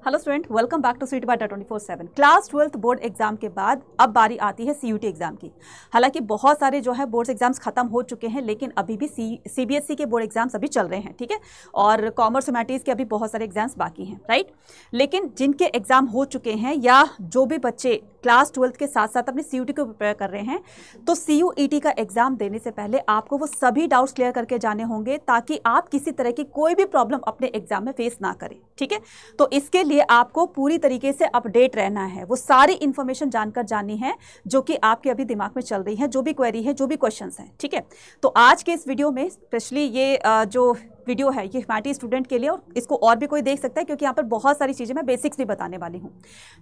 Hello student, welcome back to sweet Bata 24/7। Class 12th board exam के बाद अब बारी आती है सीयूटी एग्जाम की। हालांकि बहुत सारे जो है बोर्ड्स एग्जाम्स खत्म हो चुके हैं, लेकिन अभी भी सीबीएसई के बोर्ड एग्जाम्स अभी चल रहे हैं, ठीक है। और कॉमर्स ह्यूमैनिटीज़ के अभी बहुत सारे एग्जाम्स बाकी हैं, राइट। लेकिन जिनके एग्जाम हो चुके हैं या जो भी बच्चे क्लास 12th के साथ साथ अपने सीयूटी को प्रिपेयर कर रहे हैं, तो सीयूईटी का एग्जाम देने से पहले आपको वो सभी डाउट्स क्लियर करके जाने होंगे, ताकि आप किसी तरह की कोई भी प्रॉब्लम अपने एग्जाम में फेस ना करें, ठीक है। तो इसके लिए आपको पूरी तरीके से अपडेट रहना है, वो सारी इंफॉर्मेशन जानकर जानी है जो कि आपके अभी दिमाग में चल रही है, जो भी क्वेरी है, जो भी क्वेश्चंस हैं, ठीक है। तो आज के इस वीडियो में स्पेशली ये जो वीडियो है ये ह्यूमैनिटीज स्टूडेंट के लिए, और इसको और भी कोई देख सकता है, क्योंकि यहाँ पर बहुत सारी चीज़ें मैं बेसिक्स भी बताने वाली हूँ।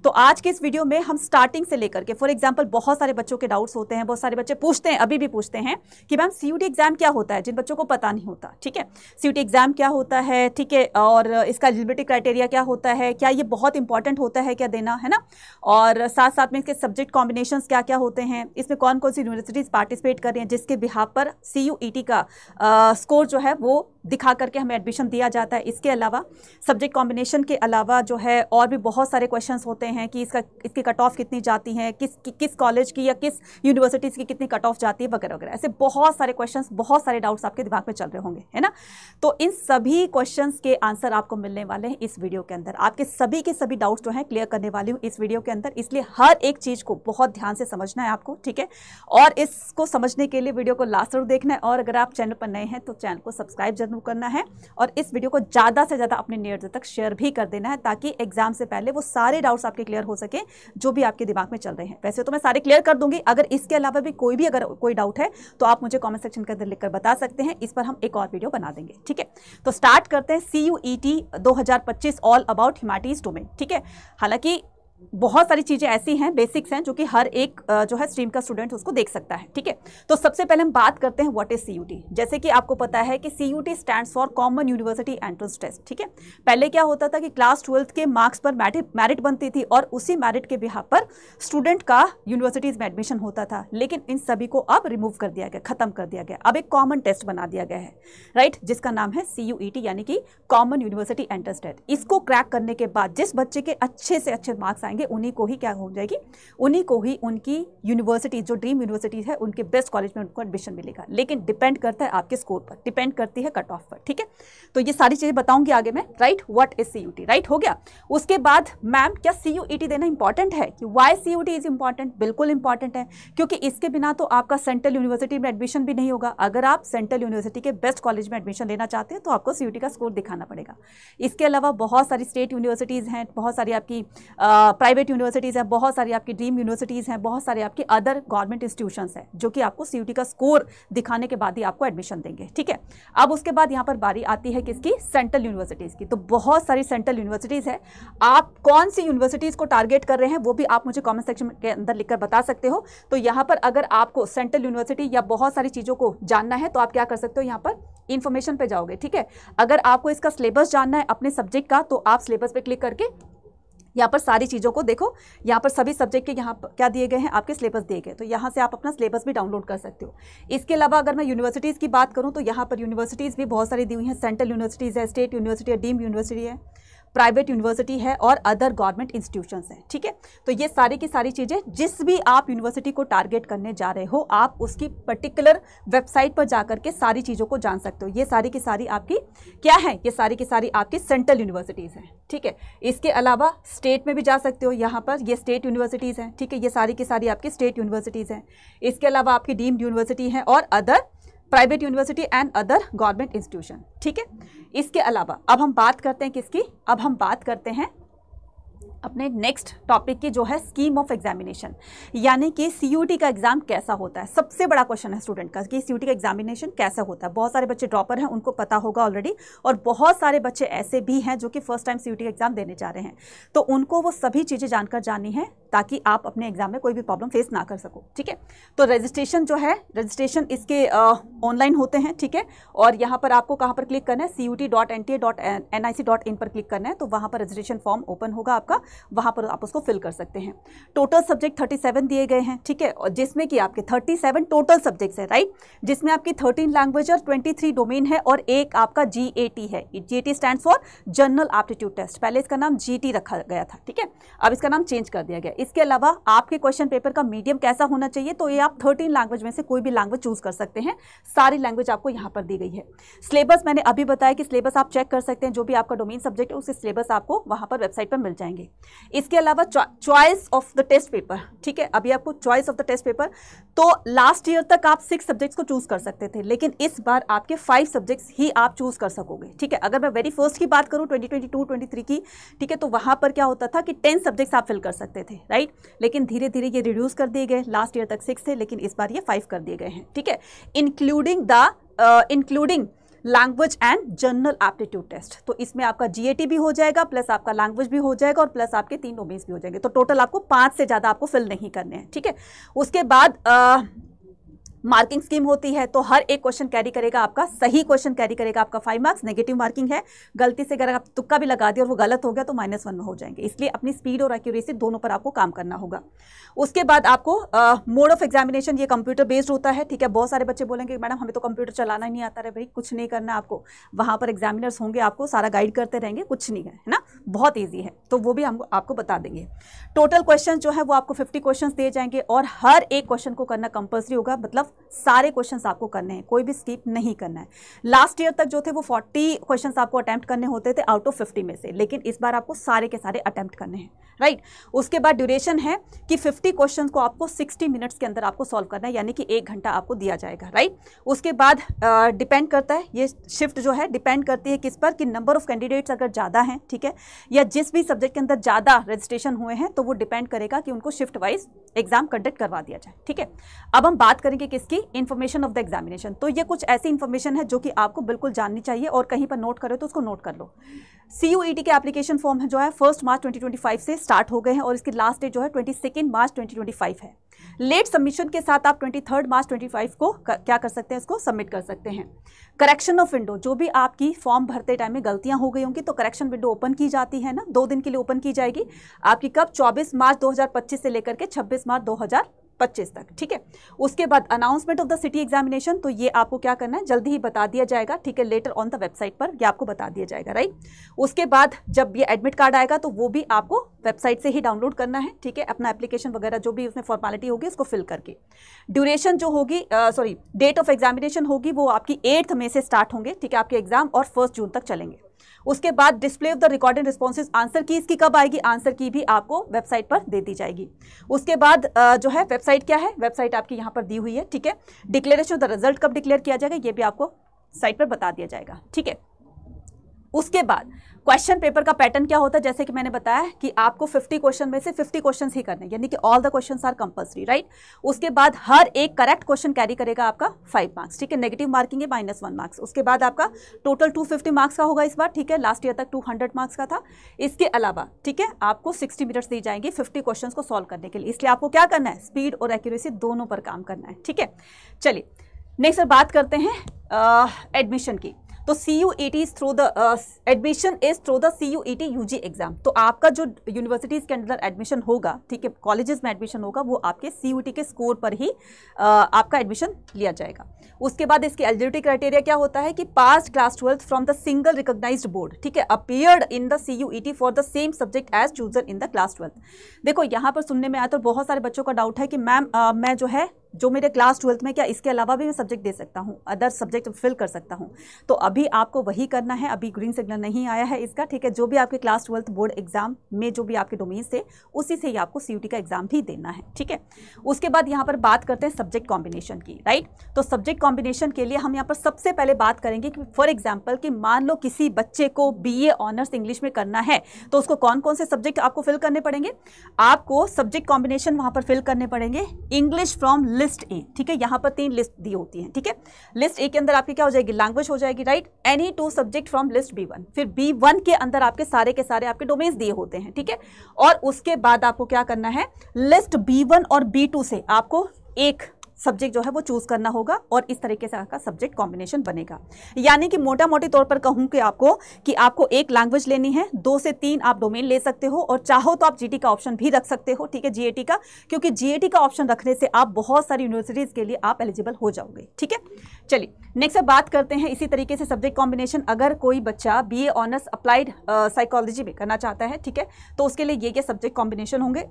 तो आज के इस वीडियो में हम स्टार्टिंग से लेकर के, फॉर एग्जांपल बहुत सारे बच्चों के डाउट्स होते हैं, बहुत सारे बच्चे पूछते हैं, अभी भी पूछते हैं कि मैम सीयूटी एग्जाम क्या होता है, जिन बच्चों को पता नहीं होता, ठीक है। सीयूटी एग्जाम क्या होता है, ठीक है, और इसका एलिजिबिलिटी क्राइटेरिया क्या होता है, क्या ये बहुत इंपॉर्टेंट होता है क्या देना, है ना। और साथ साथ में इसके सब्जेक्ट कॉम्बिनेशंस क्या क्या होते हैं, इसमें कौन कौन सी यूनिवर्सिटीज़ पार्टिसिपेट कर रही हैं, जिसके बिहाफ पर सीयूईटी का स्कोर जो है वो दिखा करके हमें एडमिशन दिया जाता है। इसके अलावा सब्जेक्ट कॉम्बिनेशन के अलावा जो है और भी बहुत सारे क्वेश्चंस होते हैं कि इसकी कट ऑफ कितनी जाती है, किस कॉलेज की या किस यूनिवर्सिटीज़ की कितनी कट ऑफ जाती है, वगैरह वगैरह। ऐसे बहुत सारे क्वेश्चंस, बहुत सारे डाउट्स आपके दिमाग में चल रहे होंगे, है ना। तो इन सभी क्वेश्चंस के आंसर आपको मिलने वाले हैं इस वीडियो के अंदर। आपके सभी के सभी डाउट्स जो हैं क्लियर करने वाली हूँ इस वीडियो के अंदर, इसलिए हर एक चीज़ को बहुत ध्यान से समझना है आपको, ठीक है। और इसको समझने के लिए वीडियो को लास्ट तक देखना है, और अगर आप चैनल पर नए हैं तो चैनल को सब्सक्राइब जरूर करना है, और इस वीडियो को ज़्यादा से ज़्यादा अपने नियर्स तक शेयर भी कर देना है, ताकि एग्जाम से पहले वो सारे डाउट्स आपके क्लियर हो सके जो भी आपके दिमाग में चल रहे हैं। वैसे तो मैं सारे क्लियर कर दूंगी, अगर इसके अलावा भी कोई डाउट है तो आप मुझे कमेंट सेक्शन के अंदर लिखकर बता सकते हैं, इस पर हम एक और वीडियो बना देंगे, ठीक है। तो स्टार्ट करते हैं CUET 2025 all about humanities domain, ठीक है। हालांकि बहुत सारी चीज़ें ऐसी हैं, बेसिक्स हैं, जो कि हर एक जो है स्ट्रीम का स्टूडेंट उसको देख सकता है, ठीक है। तो सबसे पहले हम बात करते हैं व्हाट इज सीयूटी। जैसे कि आपको पता है कि CUET stands for common university entrance test, ठीक है। पहले क्या होता था कि क्लास 12th के मार्क्स पर मेरिट बनती थी, और उसी मेरिट के बिहाफ पर स्टूडेंट का यूनिवर्सिटीज़ में एडमिशन होता था। लेकिन इन सभी को अब रिमूव कर दिया गया, खत्म कर दिया गया। अब एक कॉमन टेस्ट बना दिया गया है, राइट, जिसका नाम है सीयूईटी, यानी कि कॉमन यूनिवर्सिटी एंट्रेंस टेस्ट। इसको क्रैक करने के बाद जिस बच्चे के अच्छे से अच्छे मार्क्स आएंगे, उन्हीं को ही क्या हो जाएगी, उन्हीं को ही उनकी यूनिवर्सिटी, जो ड्रीम यूनिवर्सिटीज है, उनके बेस्ट कॉलेज में उनको एडमिशन मिलेगा। लेकिन डिपेंड करता है आपके स्कोर पर, डिपेंड करती है कट ऑफ पर, ठीक है। तो ये सारी चीजें बताऊंगी आगे मैं, right. What is CUET, right, हो गया। उसके बाद मैम क्या सीयूईटी देना इंपॉर्टेंट है, कि वाई सीयूटी इज इंपॉर्टेंट। बिल्कुल इंपॉर्टेंट है, क्योंकि इसके बिना तो आपका सेंट्रल यूनिवर्सिटी में एडमिशन भी नहीं होगा। अगर आप सेंट्रल यूनिवर्सिटी के बेस्ट कॉलेज में एडमिशन लेना चाहते हैं तो आपको सीयूटी का स्कोर दिखाना पड़ेगा। इसके अलावा बहुत सारी स्टेट यूनिवर्सिटीज़ हैं, बहुत सारी आपकी प्राइवेट यूनिवर्सिटीज़ हैं, बहुत सारी आपकी ड्रीम यूनिवर्सिटीज़ हैं, बहुत सारे आपके अदर गवर्नमेंट इंस्टीट्यूशंस हैं, जो कि आपको सीयूटी का स्कोर दिखाने के बाद ही आपको एडमिशन देंगे, ठीक है। अब उसके बाद यहाँ पर बारी आती है किसकी, सेंट्रल यूनिवर्सिटीज़ की। तो बहुत सारी सेंट्रल यूनिवर्सिटीज़ है, आप कौन सी यूनिवर्सिटीज़ को टारगेट कर रहे हैं वो भी आप मुझे कॉमेंट सेक्शन के अंदर लिखकर बता सकते हो। तो यहाँ पर अगर आपको सेंट्रल यूनिवर्सिटी या बहुत सारी चीज़ों को जानना है तो आप क्या कर सकते हो, यहाँ पर इन्फॉर्मेशन पे जाओगे, ठीक है। अगर आपको इसका सिलेबस जानना है अपने सब्जेक्ट का, तो आप सिलेबस पे क्लिक करके यहाँ पर सारी चीज़ों को देखो। यहाँ पर सभी सब्जेक्ट के यहाँ पर क्या दिए गए हैं, आपके सिलेबस दिए गए, तो यहाँ से आप अपना सिलेबस भी डाउनलोड कर सकते हो। इसके अलावा अगर मैं यूनिवर्सिटीज़ की बात करूँ तो यहाँ पर यूनिवर्सिटीज़ भी बहुत सारी दी हुई हैं। सेंट्रल यूनिवर्सिटीज़ है, स्टेट यूनिवर्सिटी है, डीम्ड यूनिवर्सिटी है, प्राइवेट यूनिवर्सिटी है, और अदर गवर्नमेंट इंस्टीट्यूशंस हैं, ठीक है। तो ये सारी की सारी चीज़ें, जिस भी आप यूनिवर्सिटी को टारगेट करने जा रहे हो, आप उसकी पर्टिकुलर वेबसाइट पर जाकर के सारी चीज़ों को जान सकते हो। ये सारी की सारी आपकी क्या है, ये सारी की सारी आपकी सेंट्रल यूनिवर्सिटीज़ हैं, ठीक है। इसके अलावा स्टेट में भी जा सकते हो, यहाँ पर ये स्टेट यूनिवर्सिटीज़ हैं, ठीक है। ये सारी की सारी आपकी स्टेट यूनिवर्सिटीज़ हैं। इसके अलावा आपकी डीम्ड यूनिवर्सिटी है, और other private university and other government institution, ठीक है। इसके अलावा अब हम बात करते हैं किसकी, अब हम बात करते हैं अपने नेक्स्ट टॉपिक की, जो है स्कीम ऑफ एग्जामिनेशन, यानी कि सीयूटी का एग्जाम कैसा होता है। सबसे बड़ा क्वेश्चन है स्टूडेंट का कि सीयूटी का एग्जामिनेशन कैसा होता है। बहुत सारे बच्चे ड्रॉपर हैं, उनको पता होगा ऑलरेडी, और बहुत सारे बच्चे ऐसे भी हैं जो कि फर्स्ट टाइम सीयूटी का एग्जाम देने जा रहे हैं। तो उनको वो सभी चीज़ें जानकर जानी है, ताकि आप अपने एग्जाम में कोई भी प्रॉब्लम फेस ना कर सको, ठीक है। तो रजिस्ट्रेशन जो है, रजिस्ट्रेशन इसके ऑनलाइन होते हैं, ठीक है। और यहाँ पर आपको कहाँ पर क्लिक करना है, CUT.NTA.nic.in पर क्लिक करना है, तो वहाँ पर रजिस्ट्रेशन फॉर्म ओपन होगा आपका, वहाँ पर आप उसको फिल कर सकते हैं। टोटल सब्जेक्ट 37 दिए गए हैं, ठीक है, और जिसमें कि आपके 37 टोटल सब्जेक्ट्स है, राइट, जिसमें आपकी 13 लैंग्वेज और 23 डोमेन है और एक आपका GAT है। GAT stand for general aptitude test, पहले इसका नाम GT रखा गया था, ठीक है, अब इसका नाम चेंज कर दिया गया। इसके अलावा आपके क्वेश्चन पेपर का मीडियम कैसा होना चाहिए, तो ये आप 13 लैंग्वेज में से कोई भी लैंग्वेज चूज कर सकते हैं, सारी लैंग्वेज आपको यहाँ पर दी गई है। सिलेबस मैंने अभी बताया कि सिलेबस आप चेक कर सकते हैं, जो भी आपका डोमेन सब्जेक्ट है उसके सिलेबस आपको वहाँ पर वेबसाइट पर मिल जाएंगे। इसके अलावा choice of the test paper, ठीक है, अभी आपको choice of the test paper, तो लास्ट ईयर तक आप 6 सब्जेक्ट्स को चूज कर सकते थे, लेकिन इस बार आपके 5 सब्जेक्ट्स ही आप चूज कर सकोगे, ठीक है। अगर मैं वेरी फर्स्ट की बात करूँ 2022-23 की, ठीक है, तो वहाँ पर क्या होता था कि 10 सब्जेक्ट्स आप फिल कर सकते थे, राइट, लेकिन धीरे धीरे ये रिड्यूस कर दिए गए। लास्ट ईयर तक 6 थे, लेकिन इस बार ये 5 कर दिए गए हैं, ठीक है, including language and general aptitude test. तो इसमें आपका GAT भी हो जाएगा, प्लस आपका लैंग्वेज भी हो जाएगा, और प्लस आपके 3 डोमेन्स भी हो जाएंगे। तो टोटल आपको 5 से ज़्यादा आपको फिल नहीं करने हैं, ठीक है। उसके बाद मार्किंग स्कीम होती है, तो हर एक क्वेश्चन कैरी करेगा आपका, सही क्वेश्चन कैरी करेगा आपका 5 मार्क्स, नेगेटिव मार्किंग है, गलती से अगर आप तुक्का भी लगा दिया और वो गलत हो गया तो -1 में हो जाएंगे। इसलिए अपनी स्पीड और एक्यूरेसी दोनों पर आपको काम करना होगा। उसके बाद आपको मोड ऑफ एग्जामिनेशन, ये कंप्यूटर बेस्ड होता है, ठीक है। बहुत सारे बच्चे बोलेंगे मैडम हमें तो कंप्यूटर चलाना ही नहीं आता है। भाई कुछ नहीं करना आपको, वहाँ पर एग्जामिनर्स होंगे, आपको सारा गाइड करते रहेंगे, कुछ नहीं है ना, बहुत ईजी है, तो वो भी हम आपको बता देंगे। टोटल क्वेश्चन जो है वो आपको 50 क्वेश्चन दिए जाएंगे, और हर एक क्वेश्चन को करना कंपल्सरी होगा, मतलब सारे क्वेश्चंस आपको करने हैं, कोई भी स्किप नहीं करना है। लास्ट ईयर तक जो थे वो 40 क्वेश्चंस आपको अटेम्प्ट करने होते थे आउट ऑफ 50 में से, लेकिन इस बार आपको सारे के सारे अटेम्प्ट करने हैं, राइट। उसके बाद ड्यूरेशन है कि 50 क्वेश्चंस को आपको 60 मिनट्स के अंदर आपको सॉल्व करना है, यानी कि 1 घंटा आपको दिया जाएगा, राइट। उसके बाद डिपेंड करता है, ये शिफ्ट जो है डिपेंड करती है किस पर, कि नंबर ऑफ कैंडिडेट्स अगर ज़्यादा हैं, ठीक है, या जिस भी सब्जेक्ट के अंदर ज़्यादा रजिस्ट्रेशन हुए हैं, तो वो डिपेंड करेगा कि उनको शिफ्ट वाइज एग्जाम कंडक्ट करवा दिया जाए, ठीक है। अब हम बात करेंगे किसकी, इन्फॉर्मेशन ऑफ द एग्जामिनेशन। तो ये कुछ ऐसी इंफॉर्मेशन है जो कि आपको बिल्कुल जाननी चाहिए, और कहीं पर नोट करो तो उसको नोट कर लो। CUET के एप्लीकेशन फॉर्म है जो है 1 मार्च 2025 से स्टार्ट हो गए हैं, और इसकी लास्ट डेट जो है 22 मार्च 2025 है। लेट सबमिशन के साथ आप 23 मार्च 2025 को क्या कर सकते हैं, इसको सबमिट कर सकते हैं। करेक्शन ऑफ विंडो, जो भी आपकी फॉर्म भरते टाइम में गलतियां हो गई होंगी तो करेक्शन विंडो ओपन की जाती है ना, 2 दिन के लिए ओपन की जाएगी आपकी, कब, 24 मार्च 2025 से लेकर के 26 मार्च 2025 तक, ठीक है। उसके बाद announcement of the city examination, तो ये आपको क्या करना है, जल्दी ही बता दिया जाएगा, ठीक है, लेटर ऑन द वेबसाइट पर ये आपको बता दिया जाएगा, राइट। उसके बाद जब ये एडमिट कार्ड आएगा तो वो भी आपको वेबसाइट से ही डाउनलोड करना है, ठीक है, अपना एप्लीकेशन वगैरह जो भी उसमें फॉर्मेलिटी होगी उसको फिल करके। ड्यूरेशन जो होगी, डेट ऑफ एग्जामिनेशन होगी वो आपकी 8 मई से स्टार्ट होंगे, ठीक है, आपके एग्जाम, और 1 जून तक चलेंगे। उसके बाद display of the recorded responses, answer की इसकी कब आएगी, आंसर की भी आपको वेबसाइट पर दे दी जाएगी। उसके बाद जो है वेबसाइट क्या है, वेबसाइट आपकी यहाँ पर दी हुई है, ठीक है। डिक्लेरेशन ऑफ द रिजल्ट कब डिक्लेयर किया जाएगा ये भी आपको साइट पर बता दिया जाएगा, ठीक है। उसके बाद क्वेश्चन पेपर का पैटर्न क्या होता है, जैसे कि मैंने बताया कि आपको 50 क्वेश्चन में से 50 क्वेश्चन ही करने, यानी कि all the questions are compulsory, right. उसके बाद हर एक करेक्ट क्वेश्चन कैरी करेगा आपका 5 मार्क्स, ठीक है, नेगेटिव मार्किंग है -1 मार्क्स। उसके बाद आपका टोटल 250 मार्क्स का होगा इस बार, ठीक है, लास्ट ईयर तक 200 मार्क्स का था। इसके अलावा, ठीक है, आपको 60 मिनट्स दी जाएंगे 50 क्वेश्चन को सॉल्व करने के लिए, इसलिए आपको क्या करना है, स्पीड और एक्यूरेसी दोनों पर काम करना है, ठीक है। चलिए नेक्स्ट बात करते हैं एडमिशन की। तो CUET is through the admission is through the CUET UG exam. तो आपका जो यूनिवर्सिटीज़ के अंदर एडमिशन होगा, ठीक है, कॉलेजेस में एडमिशन होगा, वो आपके CUET के स्कोर पर ही आपका एडमिशन लिया जाएगा। उसके बाद इसकी एलिजिबिलिटी क्राइटेरिया क्या होता है कि pass class 12th from the single recognised board, ठीक है, appeared in the CUET for the same subject as chosen in the class 12th। देखो यहाँ पर सुनने में आया तो बहुत सारे बच्चों का डाउट है कि मैम मैं जो है जो मेरे क्लास 12th में, क्या इसके अलावा भी मैं सब्जेक्ट दे सकता हूँ, अदर सब्जेक्ट फिल कर सकता हूँ। तो अभी आपको वही करना है, अभी ग्रीन सिग्नल नहीं आया है इसका, ठीक है। जो भी आपके क्लास 12th बोर्ड एग्जाम में जो भी आपके डोमेन थे उसी से ही आपको CUET का एग्जाम भी देना है, ठीक है। उसके बाद यहाँ पर बात करते हैं सब्जेक्ट कॉम्बिनेशन की, राइट। तो सब्जेक्ट कॉम्बिनेशन के लिए हम यहाँ पर सबसे पहले बात करेंगे कि फॉर एग्जाम्पल कि मान लो किसी बच्चे को BA ऑनर्स इंग्लिश में करना है, तो उसको कौन कौन से सब्जेक्ट आपको फिल करने पड़ेंगे, आपको सब्जेक्ट कॉम्बिनेशन वहाँ पर फिल करने पड़ेंगे। इंग्लिश फ्रॉम लिस्ट ए, ठीक है, यहाँ पर 3 लिस्ट दी होती हैं, ठीक है। लिस्ट ए के अंदर आपकी क्या हो जाएगी, लैंग्वेज हो जाएगी, right. Any 2 subject from list B1, फिर B1 के अंदर आपके सारे के सारे आपके डोमेन्स दिए होते हैं, ठीक है। और उसके बाद आपको क्या करना है, लिस्ट B1 और B2 से आपको एक सब्जेक्ट जो है वो चूज करना होगा और इस तरीके से आपका सब्जेक्ट कॉम्बिनेशन बनेगा। यानी कि मोटा मोटी तौर पर कहूं कि आपको एक लैंग्वेज लेनी है, 2 से 3 आप डोमेन ले सकते हो और चाहो तो आप जीटी का ऑप्शन भी रख सकते हो, ठीक है, जीएटी का, क्योंकि जीएटी का ऑप्शन रखने से आप बहुत सारी यूनिवर्सिटीज के लिए आप एलिजिबल हो जाओगे, ठीक है। चलिए नेक्स्ट अब बात करते हैं इसी तरीके से सब्जेक्ट कॉम्बिनेशन। अगर कोई बच्चा बीए ऑनर्स अप्लाइड साइकोलॉजी में करना चाहता है, ठीक है, तो उसके लिए ये सब्जेक्ट कॉम्बिनेशन होंगे।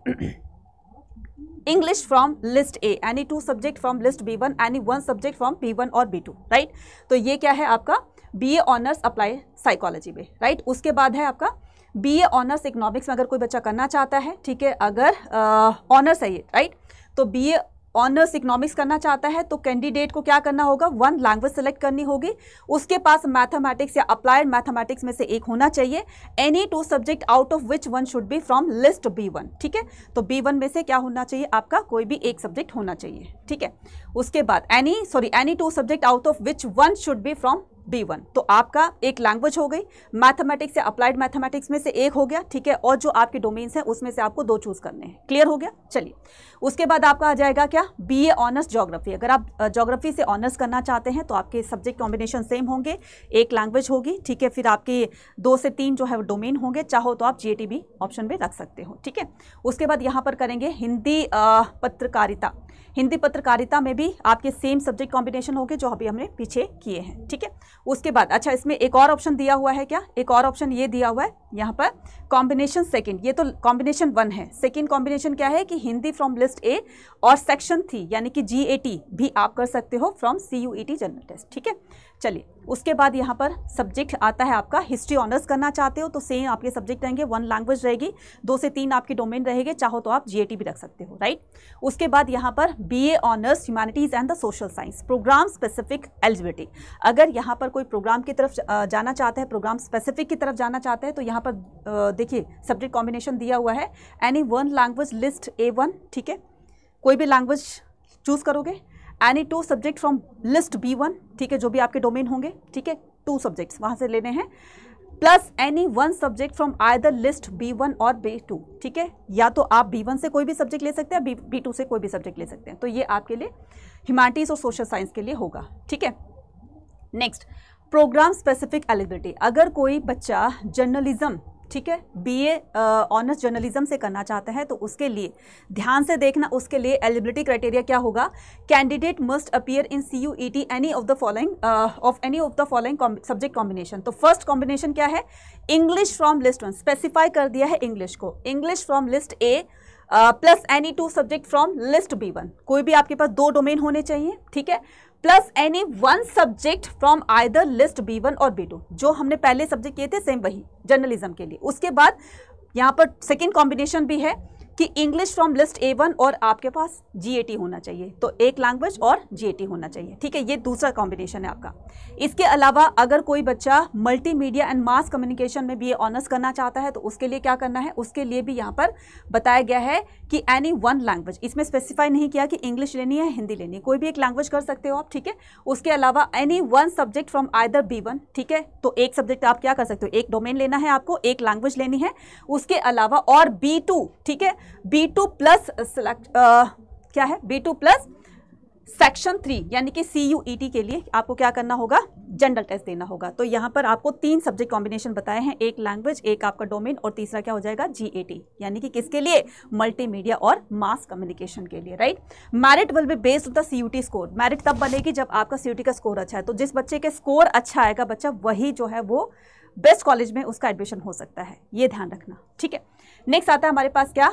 English from list A, any 2 subject from list B1, any 1 subject from B1 और B2, राइट। तो ये क्या है आपका BA ऑनर्स अप्लाई साइकोलॉजी में, राइट। उसके बाद है आपका BA ऑनर्स इकोनॉमिक्स में अगर कोई बच्चा करना चाहता है, ठीक है, अगर ऑनर्स है ये, राइट, तो BA ऑनर्स इकोनॉमिक्स करना चाहता है तो कैंडिडेट को क्या करना होगा, 1 लैंग्वेज सेलेक्ट करनी होगी, उसके पास मैथमेटिक्स या अप्लाइड मैथमेटिक्स में से एक होना चाहिए, any 2 subject out of which 1 should be from list B1, ठीक है। तो B1 में से क्या होना चाहिए आपका, कोई भी एक सब्जेक्ट होना चाहिए, ठीक है। उसके बाद any 2 subject out of which 1 should be from B1, तो आपका एक लैंग्वेज हो गई, मैथमेटिक्स या अप्लाइड मैथमेटिक्स में से एक हो गया, ठीक है, और जो आपके डोमेन्स हैं उसमें से आपको 2 चूज करने हैं। क्लियर हो गया। चलिए उसके बाद आपका आ जाएगा क्या, BA ऑनर्स ज्योग्राफी। अगर आप ज्योग्राफी से ऑनर्स करना चाहते हैं तो आपके सब्जेक्ट कॉम्बिनेशन सेम होंगे, एक लैंग्वेज होगी, ठीक है, फिर आपके 2 से 3 जो है डोमेन होंगे, चाहो तो आप जीएटी भी ऑप्शन में रख सकते हो, ठीक है। उसके बाद यहाँ पर करेंगे हिंदी पत्रकारिता। हिंदी पत्रकारिता में भी आपके सेम सब्जेक्ट कॉम्बिनेशन होंगे जो अभी हमने पीछे किए हैं, ठीक है। उसके बाद अच्छा इसमें एक और ऑप्शन दिया हुआ है क्या, एक और ऑप्शन ये दिया हुआ है यहाँ पर कॉम्बिनेशन सेकंड, ये तो कॉम्बिनेशन 1 है, सेकंड कॉम्बिनेशन क्या है कि हिंदी फ्रॉम लिस्ट ए और सेक्शन 3 यानी कि जीएटी भी आप कर सकते हो फ्रॉम CUET जनरल टेस्ट, ठीक है। चलिए उसके बाद यहाँ पर सब्जेक्ट आता है आपका हिस्ट्री ऑनर्स करना चाहते हो तो सेम आपके सब्जेक्ट रहेंगे, 1 लैंग्वेज रहेगी, 2 से 3 आपके डोमेन रहेंगे, चाहो तो आप जीएटी भी रख सकते हो, राइट। उसके बाद यहाँ पर BA honours humanities and the social science, programme specific eligibility. अगर यहाँ पर कोई प्रोग्राम की तरफ जाना चाहता है, प्रोग्राम स्पेसिफिक की तरफ जाना चाहता है तो यहाँ पर देखिए सब्जेक्ट कॉम्बिनेशन दिया हुआ है, एनी 1 लैंग्वेज लिस्ट A1, ठीक है, कोई भी लैंग्वेज चूज करोगे, any 2 subject from list B1, ठीक है, जो भी आपके डोमेन होंगे, ठीक है, 2 सब्जेक्ट्स वहां से लेने हैं, plus any 1 subject from either list B1 और B2, ठीक है, या तो आप B1 से कोई भी सब्जेक्ट ले सकते हैं, B2 से कोई भी सब्जेक्ट ले सकते हैं। तो ये आपके लिए ह्यूमैनिटीज और सोशल साइंस के लिए होगा, ठीक है। Next programme specific eligibility. अगर कोई बच्चा जर्नलिज्म, ठीक है, BA ऑनर्स जर्नलिज्म से करना चाहता है तो उसके लिए ध्यान से देखना, उसके लिए एलिजिबिलिटी क्राइटेरिया क्या होगा, candidate must appear in CUET any of the following subject combination. तो फर्स्ट कॉम्बिनेशन क्या है, इंग्लिश फ्रॉम लिस्ट 1, स्पेसिफाई कर दिया है इंग्लिश को, English from list A plus any 2 subject from list B1, कोई भी आपके पास 2 डोमेन होने चाहिए, ठीक है, plus any 1 subject from either list B1 और B2, जो हमने पहले सब्जेक्ट किए थे सेम वही जर्नलिज्म के लिए। उसके बाद यहाँ पर सेकेंड कॉम्बिनेशन भी है कि इंग्लिश फ्रॉम लिस्ट A1 और आपके पास जीएटी होना चाहिए, तो एक लैंग्वेज और जीएटी होना चाहिए, ठीक है, ये दूसरा कॉम्बिनेशन है आपका। इसके अलावा अगर कोई बच्चा मल्टीमीडिया एंड मास कम्युनिकेशन में BA ऑनर्स करना चाहता है तो उसके लिए क्या करना है, उसके लिए भी यहाँ पर बताया गया है कि एनी 1 लैंग्वेज, इसमें स्पेसिफाई नहीं किया कि इंग्लिश लेनी है हिंदी लेनी है, कोई भी एक लैंग्वेज कर सकते हो आप, ठीक है। उसके अलावा any 1 subject from either B1, ठीक है, तो एक सब्जेक्ट आप क्या कर सकते हो, एक डोमेन लेना है आपको, एक लैंग्वेज लेनी है, उसके अलावा और B2, ठीक है, B2 प्लस क्या है, B2 प्लस सेक्शन 3 यानी कि CUET के लिए आपको क्या करना होगा, जनरल टेस्ट देना होगा। तो यहाँ पर आपको 3 सब्जेक्ट कॉम्बिनेशन बताए हैं, एक लैंग्वेज, एक आपका डोमेन और तीसरा क्या हो जाएगा, GAT, यानी कि किसके लिए, मल्टीमीडिया और मास कम्युनिकेशन के लिए, right. Merit will be based on the CUET score. Merit तब बनेगी जब आपका CUET का स्कोर अच्छा है, तो जिस बच्चे के स्कोर अच्छा आएगा बच्चा वही जो है वो बेस्ट कॉलेज में उसका एडमिशन हो सकता है, ये ध्यान रखना, ठीक है। नेक्स्ट आता है हमारे पास क्या,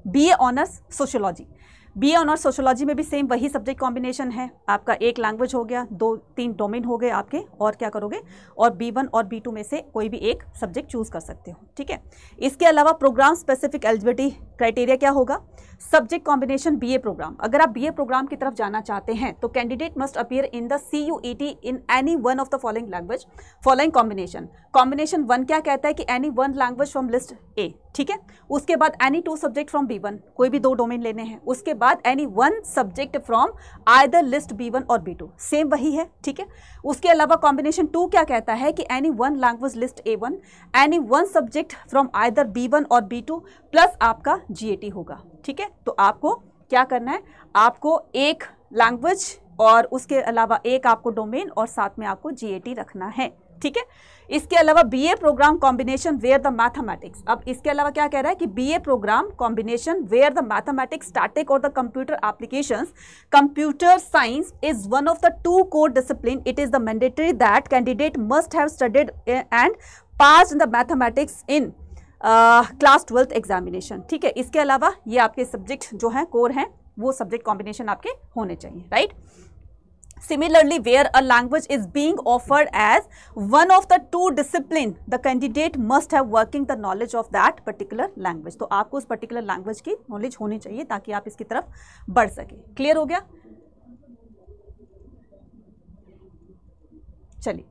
BA honours sociology. BA honours sociology में भी सेम वही सब्जेक्ट कॉम्बिनेशन है, आपका एक लैंग्वेज हो गया, 2-3 डोमेन हो गए आपके, और क्या करोगे, और B1 और B2 में से कोई भी एक सब्जेक्ट चूज कर सकते हो, ठीक है। इसके अलावा प्रोग्राम स्पेसिफिक एलिजिबिलिटी क्राइटेरिया क्या होगा, सब्जेक्ट कॉम्बिनेशन BA प्रोग्राम। अगर आप BA प्रोग्राम की तरफ जाना चाहते हैं तो candidate must appear in the CUET in any 1 of the following language, following combination. Combination 1 क्या कहता है कि any 1 language from list A, ठीक है। उसके बाद एनी 2 सब्जेक्ट फ्रॉम B1, कोई भी 2 डोमेन लेने हैं। उसके बाद any 1 subject from either list B1 और B2, सेम वही है, ठीक है। उसके अलावा कॉम्बिनेशन 2 क्या कहता है कि any 1 language list A1, any 1 subject from either B1 और B2 प्लस आपका GAT होगा, ठीक है। तो आपको क्या करना है, आपको एक लैंग्वेज और उसके अलावा एक आपको डोमेन और साथ में आपको जीएटी रखना है, ठीक है। इसके अलावा BA programme combination where the mathematics, अब इसके अलावा क्या कह रहा है कि BA programme combination where the mathematics, static और the computer applications, computer science is one of the 2 core discipline, it is the mandatory that candidate must have studied and pass in the mathematics in class 12th examination, ठीक है। इसके अलावा ये आपके subject जो है core हैं वो सब्जेक्ट कॉम्बिनेशन आपके होने चाहिए, right. Similarly, where a language is being offered as one of the 2 discipline, the candidate must have working the knowledge of that particular language. तो आपको उस particular language की knowledge होनी चाहिए ताकि आप इसकी तरफ बढ़ सके। क्लियर हो गया? चलिए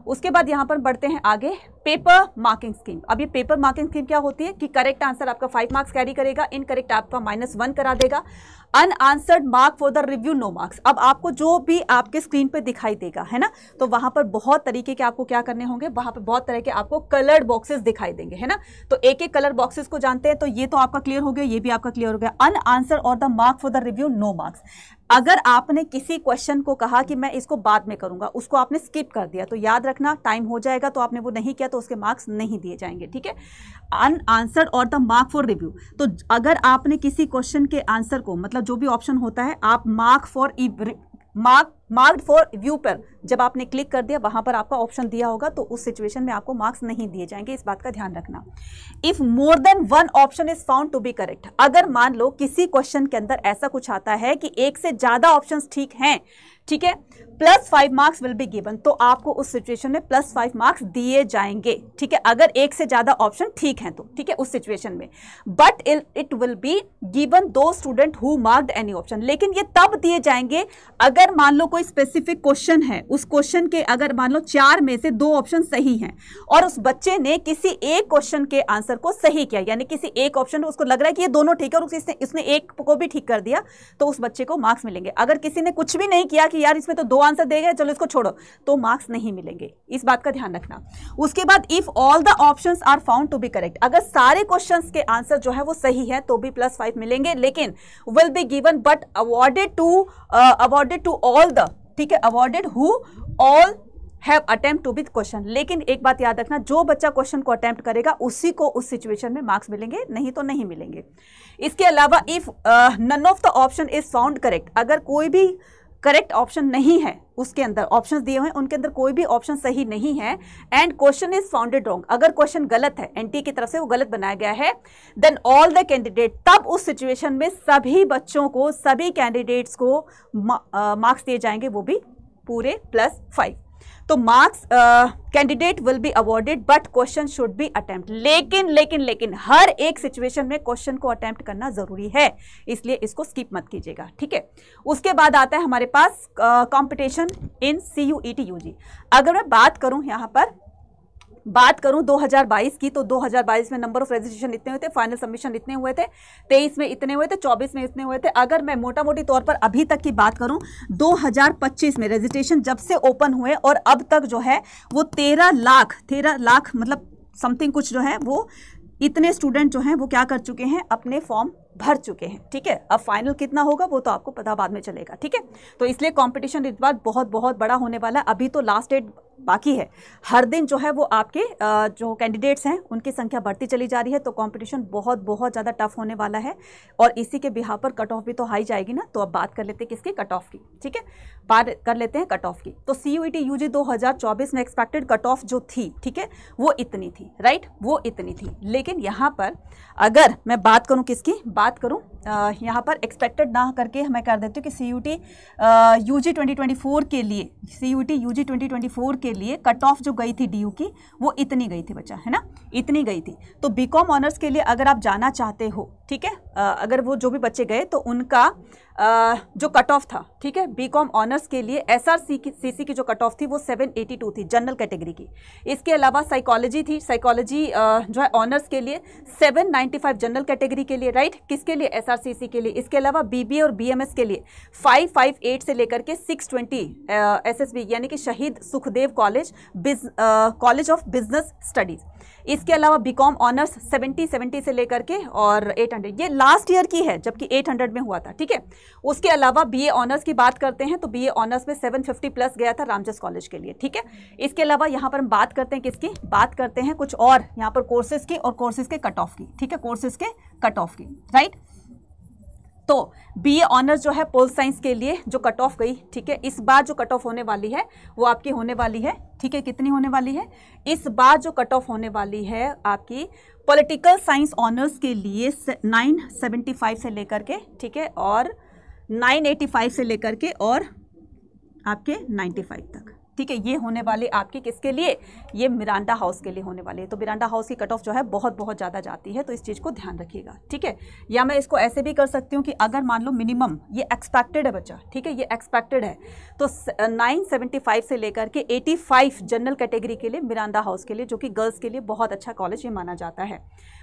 उसके बाद यहाँ पर बढ़ते हैं आगे, पेपर मार्किंग स्कीम। अब ये पेपर मार्किंग स्कीम क्या होती है कि करेक्ट आंसर आपका 5 मार्क्स कैरी करेगा, इनकरेक्ट आपका -1 करा देगा, unanswered mark for the review no marks. अब आपको जो भी आपके स्क्रीन पे दिखाई देगा, है ना, तो वहां पर बहुत तरीके के आपको क्या करने होंगे, वहां पर बहुत तरह के आपको कलर्ड बॉक्सेस दिखाई देंगे, है ना। तो एक एक कलर बॉक्सेस को जानते हैं, तो ये तो आपका क्लियर हो गया, ये भी आपका क्लियर हो गया। अनआंसर और the mark for the review no marks, अगर आपने किसी क्वेश्चन को कहा कि मैं इसको बाद में करूंगा, उसको आपने स्किप कर दिया, तो याद रखना टाइम हो जाएगा, तो आपने वो नहीं किया तो उसके मार्क्स नहीं दिए जाएंगे, ठीक है। अनआंसर्ड और द मार्क फॉर रिव्यू, तो अगर आपने किसी क्वेश्चन के आंसर को, मतलब जो भी ऑप्शन होता है, आप मार्क्ड फॉर व्यू पर जब आपने क्लिक कर दिया, वहां पर आपका ऑप्शन दिया होगा, तो उस सिचुएशन में आपको मार्क्स नहीं दिए जाएंगे, इस बात का ध्यान रखना। If more than 1 option is found to be correct, अगर मान लो किसी क्वेश्चन के अंदर ऐसा कुछ आता है कि एक से ज्यादा ऑप्शंस ठीक हैं, ठीक है, +5 मार्क्स विल बी गिवन, तो आपको उस सिचुएशन में +5 मार्क्स दिए जाएंगे, ठीक है, अगर एक से ज्यादा ऑप्शन ठीक हैं तो, ठीक है, उस सिचुएशन में। But it will be given to student who marked any option, लेकिन ये तब दिए जाएंगे अगर मान लो कोई स्पेसिफिक क्वेश्चन है, उस क्वेश्चन के अगर मान लो 4 में से 2 ऑप्शन सही हैं और उस बच्चे ने किसी एक क्वेश्चन के आंसर को सही किया, यानी किसी एक ऑप्शन उसको लग रहा है कि ये दोनों ठीक है और उसने एक को भी ठीक कर दिया, तो उस बच्चे को मार्क्स मिलेंगे। अगर किसी ने कुछ भी नहीं किया कि यार इसमें तो 2 आंसर दे गए, चलो इसको छोड़ो, तो मार्क्स नहीं मिलेंगे, इस बात का ध्यान रखना। उसके बाद if all the options are found to be correct, अगर सारे क्वेश्चंस के आंसर जो है वो सही है तो भी +5 मिलेंगे, लेकिन will be given but awarded to all the, ठीक है, awarded who all have attempt to be question. लेकिन एक बात याद रखना, जो बच्चा क्वेश्चन को अटेम्प्ट करेगा उसी को उस सिचुएशन में मार्क्स मिलेंगे, नहीं तो नहीं मिलेंगे। इसके अलावा if none of the option is found correct, अगर कोई भी करेक्ट ऑप्शन नहीं है, उसके अंदर ऑप्शंस दिए हुए हैं उनके अंदर कोई भी ऑप्शन सही नहीं है, and question is founded wrong, अगर क्वेश्चन गलत है, एनटी की तरफ से वो गलत बनाया गया है, देन ऑल द कैंडिडेट, तब उस सिचुएशन में सभी बच्चों को, सभी कैंडिडेट्स को मार्क्स दिए जाएंगे, वो भी पूरे +5। तो marks candidate will be awarded but question should be attempt, लेकिन हर एक सिचुएशन में क्वेश्चन को अटेम्प्ट करना जरूरी है, इसलिए इसको स्किप मत कीजिएगा, ठीक है। उसके बाद आता है हमारे पास कंपटीशन इन CUET UG। अगर मैं बात करूं यहाँ पर 2022 की, तो 2022 में नंबर ऑफ रजिस्ट्रेशन इतने हुए थे, फाइनल सबमिशन इतने हुए थे, 23 में इतने हुए थे, 24 में इतने हुए थे। अगर मैं मोटा मोटी तौर पर अभी तक की बात करूं, 2025 में रजिस्ट्रेशन जब से ओपन हुए और अब तक जो है वो 13 लाख मतलब समथिंग कुछ जो है वो इतने स्टूडेंट जो हैं वो क्या कर चुके हैं, अपने फॉर्म भर चुके हैं, ठीक है। अब फाइनल कितना होगा वो तो आपको पता बाद में चलेगा, ठीक है। तो इसलिए कंपटीशन इस बार बहुत बहुत बड़ा होने वाला है, अभी तो लास्ट डेट बाकी है, हर दिन जो है वो आपके जो कैंडिडेट्स हैं उनकी संख्या बढ़ती चली जा रही है, तो कंपटीशन बहुत बहुत ज़्यादा टफ होने वाला है, और इसी के बिहार पर कट ऑफ भी तो हाई जाएगी ना। तो अब बात कर लेते हैं किसकी, कट ऑफ की, ठीक है, बात कर लेते हैं कट ऑफ की। तो CUET UG 2024 में एक्सपेक्टेड कट ऑफ जो थी, ठीक है, वो इतनी थी, राइट, वो इतनी थी। लेकिन यहाँ पर अगर मैं बात करूँ किसकी, बात करूँ यहाँ पर एक्सपेक्टेड ना करके मैं कर देती हूँ कि CUET UG 2024 के लिए, CUET UG 2024 के लिए कट ऑफ जो गई थी DU की वो इतनी गई थी बच्चा, है ना, इतनी गई थी। तो बीकॉम ऑनर्स के लिए अगर आप जाना चाहते हो, ठीक है, अगर वो जो भी बच्चे गए तो उनका जो कट ऑफ था, ठीक है, बीकॉम ऑनर्स के लिए SRCC की जो कट ऑफ थी वो 782 थी जनरल कैटेगरी की। इसके अलावा साइकोलॉजी थी, साइकोलॉजी जो है ऑनर्स के लिए 795 जनरल कैटेगरी के लिए, राइट, किसके लिए, SRCC के लिए। इसके अलावा BBA और BMS के लिए 558 से लेकर के 620 SSB यानी कि शहीद Sukhdev college of business studies. इसके अलावा बीकॉम ऑनर्स 70 से लेकर के और 800, ये लास्ट ईयर की है जबकि 800 में हुआ था, ठीक है। उसके अलावा बीए ऑनर्स की बात करते हैं तो बीए ऑनर्स में 750 प्लस गया था रामजस कॉलेज के लिए, ठीक है। इसके अलावा यहाँ पर हम बात करते हैं किसकी, बात करते हैं कुछ और यहाँ पर कोर्सेज की और कोर्सेज के कट ऑफ की, ठीक है, कोर्सेज के कट ऑफ की, राइट। तो बीए ऑनर्स जो है पोल साइंस के लिए जो कट ऑफ गई, ठीक है, इस बार जो कट ऑफ होने वाली है वो आपकी होने वाली है, ठीक है, कितनी होने वाली है, इस बार जो कट ऑफ होने वाली है आपकी पॉलिटिकल साइंस ऑनर्स के लिए 975 से लेकर के, ठीक है, और 985 से लेकर के और आपके 95 तक, ठीक है। ये होने वाली आपकी किसके लिए, ये मिरांडा हाउस के लिए होने वाली है। तो मिरांडा हाउस की कट ऑफ जो है बहुत बहुत ज़्यादा जाती है, तो इस चीज़ को ध्यान रखिएगा, ठीक है। या मैं इसको ऐसे भी कर सकती हूँ कि अगर मान लो मिनिमम ये एक्सपेक्टेड है बच्चा, ठीक है, ये एक्सपेक्टेड है, तो 975 से लेकर के 85 जनरल कैटेगरी के लिए मिरांडा हाउस के लिए, जो कि गर्ल्स के लिए बहुत अच्छा कॉलेज ये माना जाता है।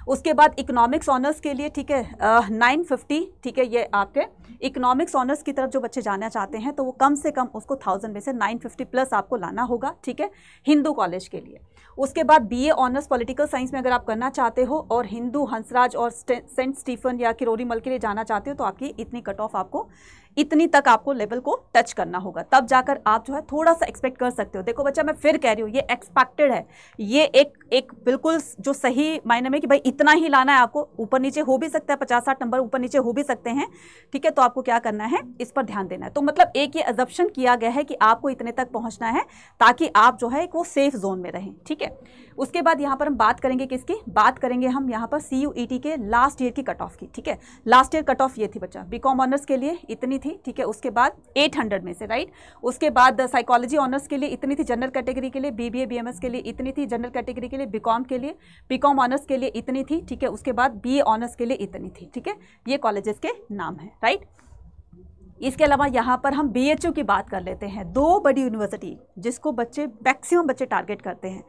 उसके बाद इकोनॉमिक्स ऑनर्स के लिए, ठीक है, 950, ठीक है, ये आपके इकोनॉमिक्स ऑनर्स की तरफ जो बच्चे जाना चाहते हैं तो वो कम से कम उसको 1000 में से 950 प्लस आपको लाना होगा, ठीक है, हिंदू कॉलेज के लिए। उसके बाद बीए ऑनर्स पॉलिटिकल साइंस में अगर आप करना चाहते हो और हिंदू हंसराज और सेंट स्टीफन या किरोरी मल के लिए जाना चाहते हो तो आपकी इतनी कट ऑफ आपको, इतनी तक आपको लेवल को टच करना होगा, तब जाकर आप जो है थोड़ा सा एक्सपेक्ट कर सकते हो। देखो बच्चा, मैं फिर कह रही हूँ ये एक्सपेक्टेड है, ये एक बिल्कुल जो सही मायने में कि भाई इतना ही लाना है आपको, ऊपर नीचे हो भी सकता है, 50-60 नंबर ऊपर नीचे हो भी सकते हैं, ठीक है। तो आपको क्या करना है, इस पर ध्यान देना है। तो मतलब एक ये अजम्पशन किया गया है कि आपको इतने तक पहुंचना है ताकि आप जो है वो सेफ जोन में रहें, ठीक है। उसके बाद यहाँ पर हम बात करेंगे किसकी, बात करेंगे हम यहाँ पर CUET के लास्ट ईयर की कट ऑफ की, ठीक है। लास्ट ईयर कट ऑफ ये थी बच्चा, बीकॉम ऑनर्स के लिए इतनी थी, ठीक है। उसके बाद 800 में से, राइट। उसके बाद साइकोलॉजी ऑनर्स के लिए इतनी थी, जनरल कैटेगरी के लिए BBA BMS के लिए इतनी थी, जनरल कैटेगरी के लिए बीकॉम के लिए, बीकॉम ऑनर्स के लिए इतनी थी, ठीक है। उसके बाद BA ऑनर्स के लिए इतनी थी, ठीक है। ये कॉलेजेस के नाम है, राइट। इसके अलावा यहाँ पर हम BHU की बात कर लेते हैं। दो बड़ी यूनिवर्सिटी जिसको बच्चे मैक्सिमम बच्चे टारगेट करते हैं,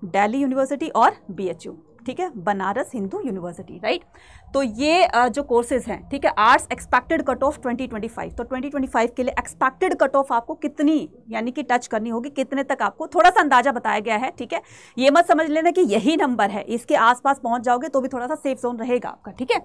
दिल्ली यूनिवर्सिटी और BHU, ठीक है, बनारस हिंदू यूनिवर्सिटी, राइट। तो ये जो कोर्सेज हैं, ठीक है, आर्ट्स एक्सपेक्टेड कट ऑफ 2025, तो 2025 के लिए एक्सपेक्टेड कट ऑफ आपको कितनी यानी कि टच करनी होगी, कितने तक आपको थोड़ा सा अंदाजा बताया गया है, ठीक है। ये मत समझ लेना कि यही नंबर है, इसके आसपास पहुंच जाओगे तो भी थोड़ा सा सेफ जोन रहेगा आपका, ठीक है।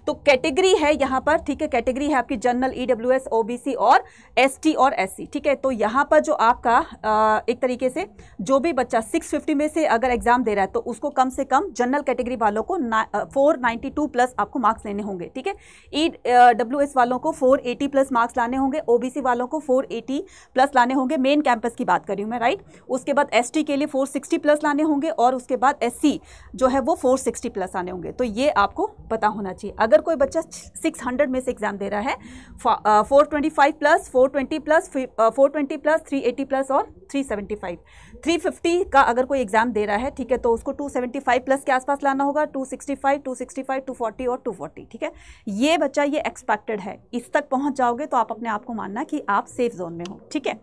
तो कैटेगरी है यहाँ पर, ठीक है, कैटेगरी है आपकी जनरल, EWS, OBC और ST और SC, ठीक है। तो यहाँ पर जो आपका एक तरीके से जो भी बच्चा 650 में से अगर एग्जाम दे रहा है तो उसको कम से कम जनरल कैटेगरी वालों को 492 प्लस आपको मार्क्स लेने होंगे, ठीक है। EWS वालों को 480 प्लस मार्क्स लाने होंगे, OBC वालों को 480 प्लस लाने होंगे, मेन कैंपस की बात कर रही हूँ मैं, राइट। उसके बाद ST के लिए 460 प्लस लाने होंगे और उसके बाद SC जो है वो 460 प्लस आने होंगे। तो ये आपको पता होना चाहिए। अगर कोई बच्चा 600 में से एग्जाम दे रहा है, 425 प्लस, 420 प्लस, 420 प्लस, 380 प्लस और 375, 350 का अगर कोई एग्जाम दे रहा है, ठीक है, तो उसको 275 प्लस के आसपास लाना होगा, 265, 265, 240 और 240, ठीक है। ये बच्चा ये एक्सपेक्टेड है, इस तक पहुंच जाओगे तो आप अपने आप को मानना कि आप सेफ जोन में हो, ठीक है।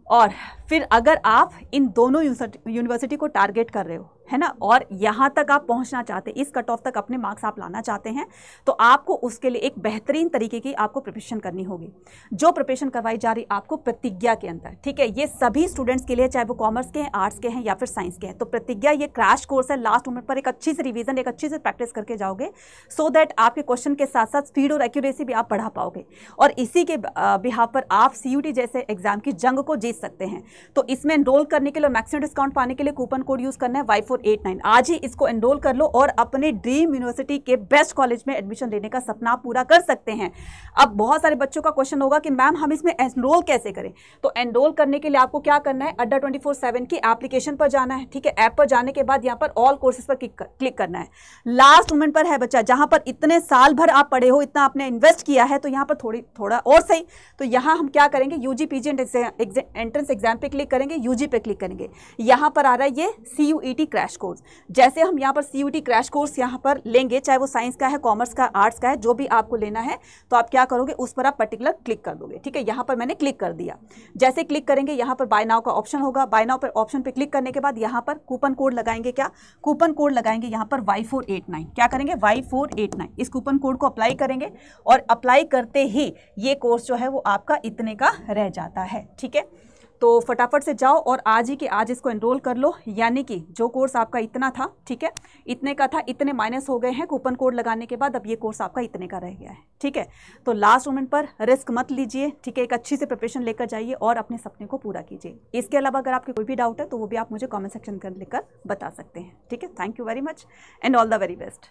और फिर अगर आप इन दोनों यूनिवर्सिटी को टारगेट कर रहे हो, है ना, और यहाँ तक आप पहुँचना चाहते हैं, इस कट ऑफ तक अपने मार्क्स आप लाना चाहते हैं, तो आपको उसके लिए एक बेहतरीन तरीके की आपको प्रिपरेशन करनी होगी। जो प्रिपरेशन करवाई जा रही आपको प्रतिज्ञा के अंदर, ठीक है, ये सभी स्टूडेंट्स के लिए, चाहे वो कॉमर्स के हैं, आर्ट्स के हैं या फिर साइंस के हैं। तो प्रतिज्ञा ये क्रैश कोर्स है, लास्ट मोमेंट पर एक अच्छी से रिवीजन, एक अच्छी से प्रैक्टिस करके जाओगे, सो दैट आपके क्वेश्चन के साथ साथ स्पीड और एक्यूरेसी भी आप बढ़ा पाओगे और इसी के बिहाफ पर आप CUT जैसे एग्जाम की जंग को जीत सकते हैं। तो इसमें एनरोल करने के लिए, मैक्सिमम डिस्काउंट पाने के लिए कूपन कोड यूज करना है Y489। आज ही इसको एनरोल कर लो और अपने ड्रीम यूनिवर्सिटी के बेस्ट कॉलेज में एडमिशन लेने का सपना पूरा कर सकते हैं। अब बहुत सारे बच्चों का क्वेश्चन होगा कि मैम हम इसमें एनरोल कैसे करें। तो एनरोल करने के लिए आपको क्या करना है, अड्डा 24/7 की एप्लीकेशन पर जाना है, ठीक है। ऐप पर जाने के बाद यहाँ पर ऑल कोर्सेज पर क्लिक करना है। लास्ट मोमेंट पर है बच्चा, जहां पर इतने साल भर आप पढ़े हो, इतना आपने इन्वेस्ट किया है, तो यहाँ पर थोड़ा और सही। तो यहाँ हम क्या करेंगे, UG PG एंट्रेंस एग्जाम पे क्लिक करेंगे, UG पे क्लिक करेंगे। यहाँ पर आ रहा है ये CUET क्रैश कोर्स। जैसे हम यहाँ पर CUET क्रैश कोर्स यहाँ पर लेंगे, चाहे वो साइंस का है, कॉमर्स का, आर्ट्स का है, जो भी आपको लेना है, तो आप क्या करोगे, उस पर आप पर्टिकुलर क्लिक कर दोगे, ठीक है। यहाँ पर मैंने क्लिक कर दिया। जैसे क्लिक करेंगे यहाँ पर बाय नाउ का ऑप्शन होगा। बाय नाउ पर ऑप्शन पे क्लिक करने के बाद यहाँ पर कूपन कोड लगाएंगे, क्या कूपन कोड लगाएंगे यहाँ पर Y489। क्या करेंगे, Y489, इस कूपन कोड को अप्लाई करेंगे और अप्लाई करते ही ये कोर्स जो है वो आपका इतने का रह जाता है, ठीक है। तो फटाफट से जाओ और आज ही के आज इसको एनरोल कर लो, यानी कि जो कोर्स आपका इतना था, ठीक है, इतने का था, इतने माइनस हो गए हैं कूपन कोड लगाने के बाद, अब ये कोर्स आपका इतने का रह गया है, ठीक है। तो लास्ट मोमेंट पर रिस्क मत लीजिए, ठीक है, एक अच्छी से प्रिपरेशन लेकर जाइए और अपने सपने को पूरा कीजिए। इसके अलावा अगर आपके कोई भी डाउट है तो वो भी आप मुझे कॉमेंट सेक्शन कर लिखकर बता सकते हैं, ठीक है। Thank you very much and all the very best.